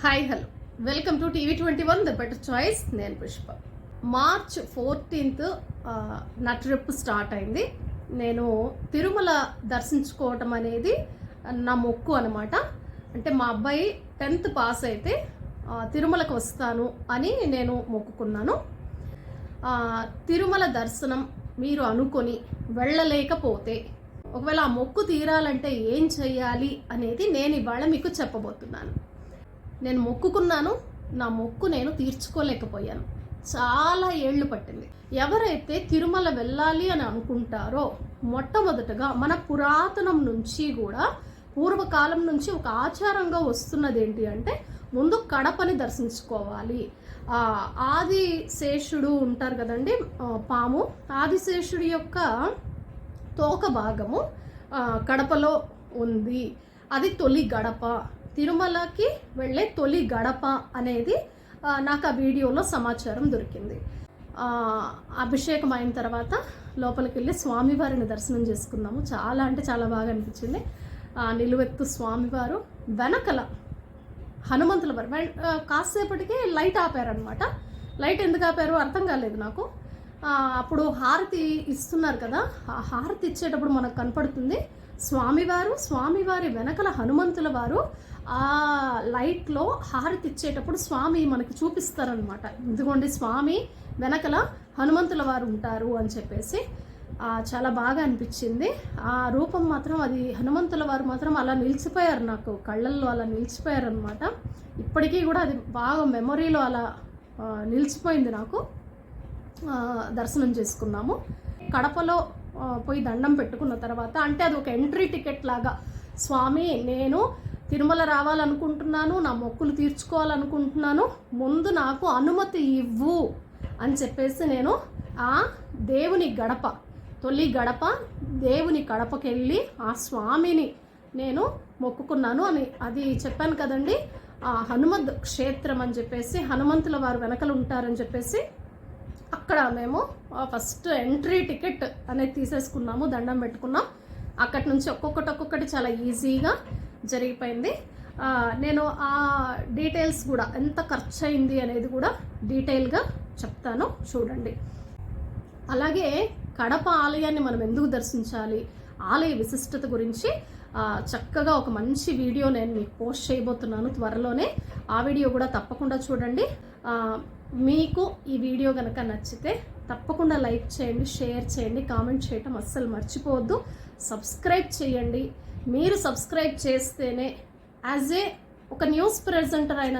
Hi hello welcome to TV21 the better choice. నేను Pushpa. March 14th నా trip start అయింది. నేను తిరుమల దర్శించుకోవటం అనేది నా మొక్కు అనమాట. అంటే మా అబ్బాయి 10th పాస్ అయితే తిరుమలకు వస్తాను అని నేను మొక్కుకున్నాను. తిరుమల దర్శనం మీరు అనుకొని వెళ్ళలేకపోతే ఒకవేళ ఆ మొక్కు తీరాలంటే ఏం చెయ్యాలి అనేది నేను ఇవాళ మీకు చెప్పబోతున్నాను. నేను మొక్కుకున్నాను, నా మొక్కు నేను తీర్చుకోలేకపోయాను. చాలా ఏళ్ళు పట్టింది. ఎవరైతే తిరుమల వెళ్ళాలి అని అనుకుంటారో మొట్టమొదటగా మన పురాతనం నుంచి కూడా పూర్వకాలం నుంచి ఒక ఆచారంగా వస్తున్నది ఏంటి అంటే ముందు కడపని దర్శించుకోవాలి. ఆదిశేషుడు ఉంటారు కదండి, పాము. ఆదిశేషుడి యొక్క తోక భాగము కడపలో ఉంది. అది తొలి గడప, తిరుమలకి వెళ్ళే తొలి గడప అనేది నాకు ఆ వీడియోలో సమాచారం దొరికింది. అభిషేకం అయిన తర్వాత లోపలికి వెళ్ళి స్వామివారిని దర్శనం చేసుకున్నాము. చాలా అంటే చాలా బాగా అనిపించింది. నిలువెత్తు స్వామివారు, వెనకల హనుమంతుల వారు. కాసేపటికి లైట్ ఆపారనమాట. లైట్ ఎందుకు ఆపారు అర్థం కాలేదు నాకు. అప్పుడు హారతి ఇస్తున్నారు కదా, ఆ హారతి ఇచ్చేటప్పుడు మనకు కనపడుతుంది స్వామివారి వెనకల హనుమంతుల వారు ఆ లైట్లో హారతి ఇచ్చేటప్పుడు స్వామి మనకి చూపిస్తారనమాట. ఇదిగోండి స్వామి వెనకల హనుమంతుల వారు ఉంటారు అని చెప్పేసి చాలా బాగా అనిపించింది. ఆ రూపం మాత్రం, అది హనుమంతుల వారు మాత్రం అలా నిలిచిపోయారు, నాకు కళ్ళల్లో అలా నిలిచిపోయారు అనమాట. ఇప్పటికీ కూడా అది బాగా మెమొరీలో అలా నిలిచిపోయింది నాకు. దర్శనం చేసుకున్నాము. కడపలో పోయి దండం పెట్టుకున్న తర్వాత, అంటే అది ఒక ఎంట్రీ టికెట్ లాగా, స్వామి నేను తిరుమల రావాలనుకుంటున్నాను, నా మొక్కులు తీర్చుకోవాలనుకుంటున్నాను, ముందు నాకు అనుమతి ఇవ్వు అని చెప్పేసి నేను ఆ దేవుని గడప, తొలి గడప దేవుని గడపకి వెళ్ళి ఆ స్వామిని నేను మొక్కుకున్నాను అని. అది చెప్పాను కదండి, హనుమద్ క్షేత్రం అని చెప్పేసి, హనుమంతుల వారు వెనకలు ఉంటారని చెప్పేసి అక్కడ మేము ఫస్ట్ ఎంట్రీ టికెట్ అనేది తీసేసుకున్నాము, దండం పెట్టుకున్నాం. అక్కడి నుంచి ఒక్కొక్కటి చాలా ఈజీగా జరిగిపోయింది. నేను ఆ డీటెయిల్స్ కూడా, ఎంత ఖర్చు అయింది అనేది కూడా డీటెయిల్గా చెప్తాను, చూడండి. అలాగే కడప ఆలయాన్ని మనం ఎందుకు దర్శించాలి, ఆలయ విశిష్టత గురించి చక్కగా ఒక మంచి వీడియో నేను మీకు పోస్ట్ చేయబోతున్నాను త్వరలోనే. ఆ వీడియో కూడా తప్పకుండా చూడండి. మీకు ఈ వీడియో కనుక నచ్చితే తప్పకుండా లైక్ చేయండి, షేర్ చేయండి, కామెంట్ చేయటం అస్సలు మర్చిపోవద్దు. సబ్స్క్రైబ్ చేయండి. మీరు సబ్స్క్రైబ్ చేస్తేనే యాజ్ ఒక న్యూస్ ప్రెజెంటర్ అయిన